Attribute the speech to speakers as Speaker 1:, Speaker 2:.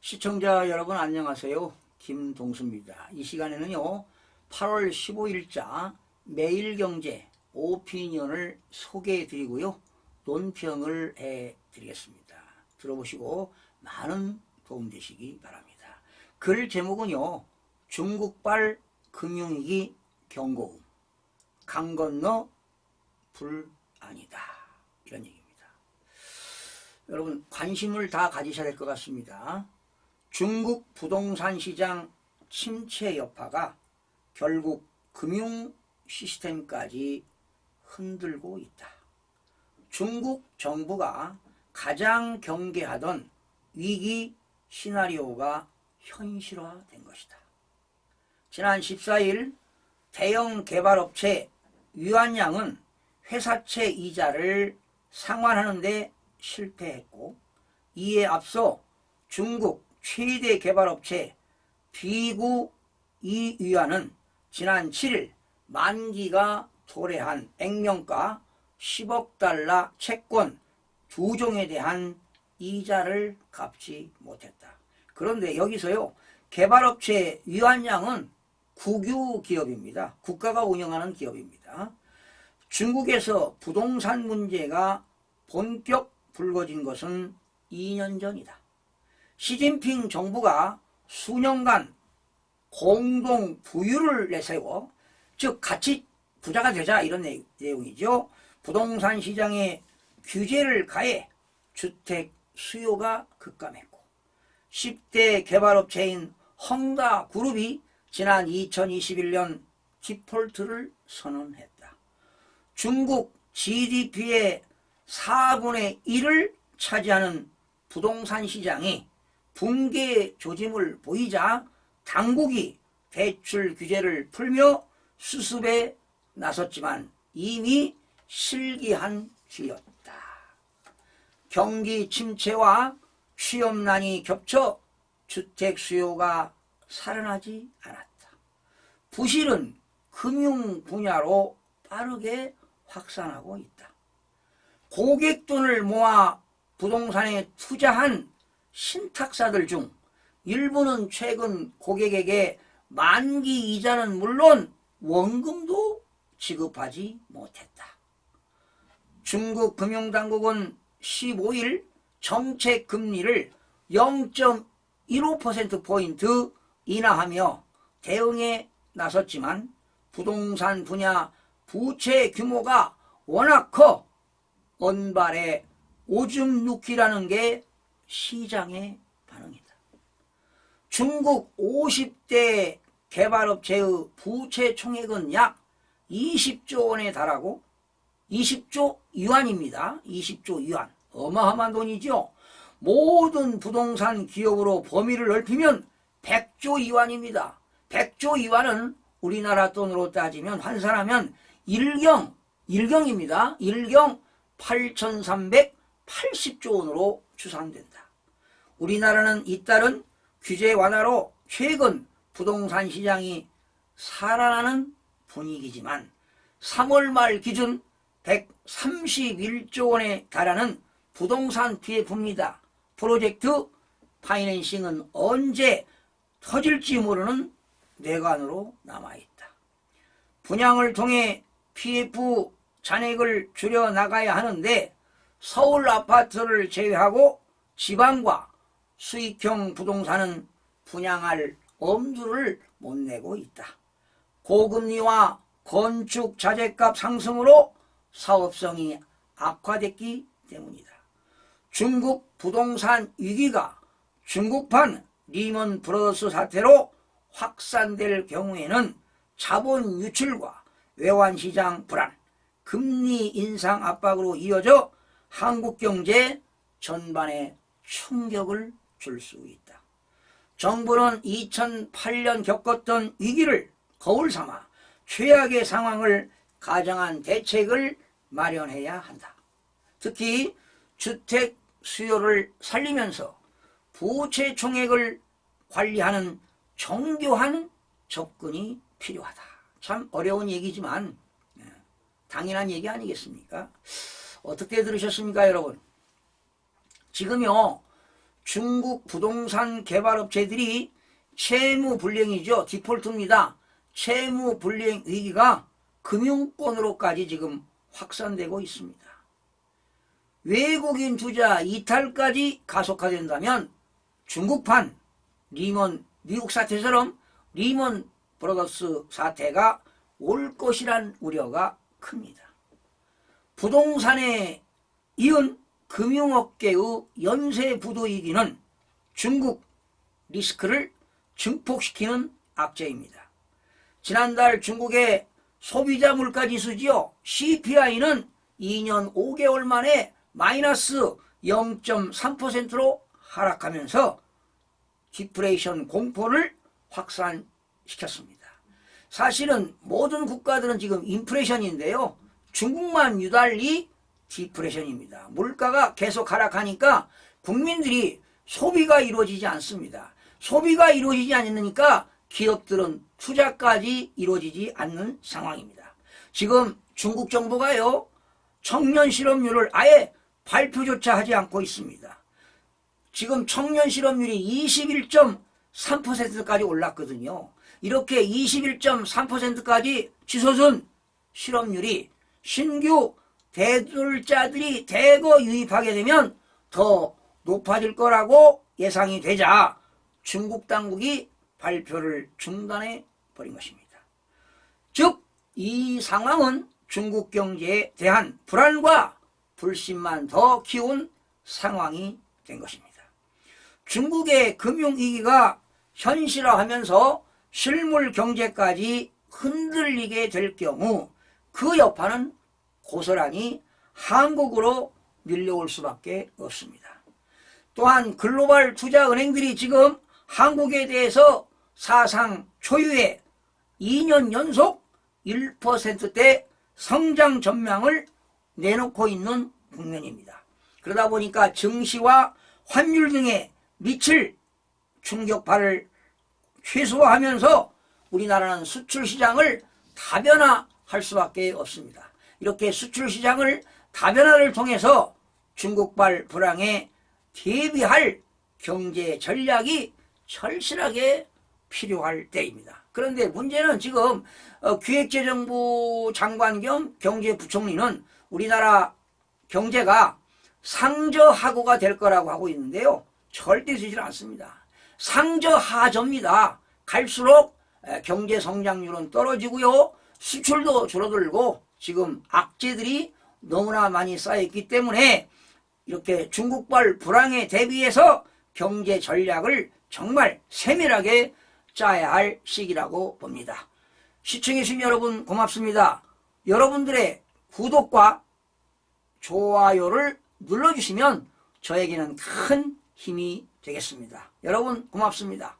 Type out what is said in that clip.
Speaker 1: 시청자 여러분 안녕하세요. 김동수입니다. 이 시간에는요 8월 15일자 매일경제 오피니언을 소개해 드리고요 논평을 해 드리겠습니다. 들어보시고 많은 도움 되시기 바랍니다. 글 제목은요 중국발 금융위기 경고음 강 건너 불 아니다 이런 얘기입니다. 여러분 관심을 다 가지셔야 될 것 같습니다. 중국 부동산 시장 침체 여파가 결국 금융 시스템까지 흔들고 있다. 중국 정부가 가장 경계하던 위기 시나리오가 현실화된 것이다. 지난 14일 대형 개발업체 유한양은 회사채 이자를 상환하는 데 실패했고, 이에 앞서 중국 최대 개발업체 비구 이유한은 지난 7일 만기가 도래한 액면가 10억 달러 채권 2종에 대한 이자를 갚지 못했다. 그런데 여기서요 개발업체 유한양은 국유 기업입니다. 국가가 운영하는 기업입니다. 중국에서 부동산 문제가 본격 불거진 것은 2년 전이다. 시진핑 정부가 수년간 공동 부유를 내세워 즉 같이 부자가 되자 이런 내용이죠. 부동산 시장에 규제를 가해 주택 수요가 급감했고 10대 개발업체인 헝다그룹이 지난 2021년 디폴트를 선언했다. 중국 GDP의 4분의 1을 차지하는 부동산 시장이 붕괴 조짐을 보이자 당국이 대출 규제를 풀며 수습에 나섰지만 이미 실기한 뒤였다. 경기 침체와 취업난이 겹쳐 주택 수요가 살아나지 않았다. 부실은 금융 분야로 빠르게 확산하고 있다. 고객돈을 모아 부동산에 투자한 신탁사들 중 일부는 최근 고객에게 만기 이자는 물론 원금도 지급하지 못했다. 중국 금융당국은 15일 정책 금리를 0.15%포인트 인하하며 대응에 나섰지만 부동산 분야 부채 규모가 워낙 커 언발에 오줌 누기라는 게 시장의 반응이다. 중국 50대 개발업체의 부채 총액은 약 20조 원에 달하고 20조 유안입니다. 20조 유안. 어마어마한 돈이죠. 모든 부동산 기업으로 범위를 넓히면 100조 유안입니다. 100조 유안은 우리나라 돈으로 따지면 환산하면 일경입니다. 일경 8,380조 원으로 추산된다. 우리나라는 잇따른 규제 완화로 최근 부동산 시장이 살아나는 분위기지만 3월 말 기준 131조 원에 달하는 부동산 PF입니다. 프로젝트 파이낸싱은 언제 터질지 모르는 뇌관으로 남아있다. 분양을 통해 PF 잔액을 줄여나가야 하는데 서울 아파트를 제외하고 지방과 수익형 부동산은 분양할 엄두를 못 내고 있다. 고금리와 건축 자재값 상승으로 사업성이 악화됐기 때문이다. 중국 부동산 위기가 중국판 리먼 브러더스 사태로 확산될 경우에는 자본 유출과 외환시장 불안, 금리 인상 압박으로 이어져 한국 경제 전반에 충격을 줄 수 있다. 정부는 2008년 겪었던 위기를 거울 삼아 최악의 상황을 가정한 대책을 마련해야 한다. 특히 주택 수요를 살리면서 부채 총액을 관리하는 정교한 접근이 필요하다. 참 어려운 얘기지만 당연한 얘기 아니겠습니까? 어떻게 들으셨습니까, 여러분? 지금요 중국 부동산 개발업체들이 채무 불량이죠. 디폴트입니다. 채무 불량 위기가 금융권으로까지 지금 확산되고 있습니다. 외국인 투자 이탈까지 가속화된다면 중국판 리먼 미국 사태처럼 리먼 브라더스 사태가 올 것이란 우려가 큽니다. 부동산에 이은 금융업계의 연쇄 부도이기는 중국 리스크를 증폭시키는 악재입니다. 지난달 중국의 소비자 물가지수지요. CPI는 2년 5개월 만에 마이너스 0.3%로 하락하면서 디플레이션 공포를 확산시켰습니다. 사실은 모든 국가들은 지금 인플레이션인데요. 중국만 유달리 디플레이션입니다. 물가가 계속 하락하니까 국민들이 소비가 이루어지지 않습니다. 소비가 이루어지지 않으니까 기업들은 투자까지 이루어지지 않는 상황입니다. 지금 중국 정부가요, 청년 실업률을 아예 발표조차 하지 않고 있습니다. 지금 청년 실업률이 21.3%까지 올랐거든요. 이렇게 21.3%까지 치솟은 실업률이 신규 대졸자들이 대거 유입하게 되면 더 높아질 거라고 예상이 되자 중국 당국이 발표를 중단해 버린 것입니다. 즉, 이 상황은 중국 경제에 대한 불안과 불신만 더 키운 상황이 된 것입니다. 중국의 금융위기가 현실화하면서 실물 경제까지 흔들리게 될 경우 그 여파는 고스란히 한국으로 밀려올 수밖에 없습니다. 또한 글로벌 투자은행들이 지금 한국에 대해서 사상 초유의 2년 연속 1%대 성장 전망을 내놓고 있는 국면입니다. 그러다 보니까 증시와 환율 등에 미칠 충격파를 최소화하면서 우리나라는 수출 시장을 다변화할 수밖에 없습니다. 이렇게 수출 시장을 다변화를 통해서 중국발 불황에 대비할 경제 전략이 절실하게 필요할 때입니다. 그런데 문제는 지금 기획재정부 장관 겸 경제부총리는 우리나라 경제가 상저하고가 될 거라고 하고 있는데요. 절대 되지 않습니다. 상저하저입니다. 갈수록 경제 성장률은 떨어지고요. 수출도 줄어들고 지금 악재들이 너무나 많이 쌓여있기 때문에 이렇게 중국발 불황에 대비해서 경제 전략을 정말 세밀하게 짜야 할 시기라고 봅니다. 시청해주신 여러분 고맙습니다. 여러분들의 구독과 좋아요를 눌러주시면 저에게는 큰 힘이 되겠습니다. 여러분 고맙습니다.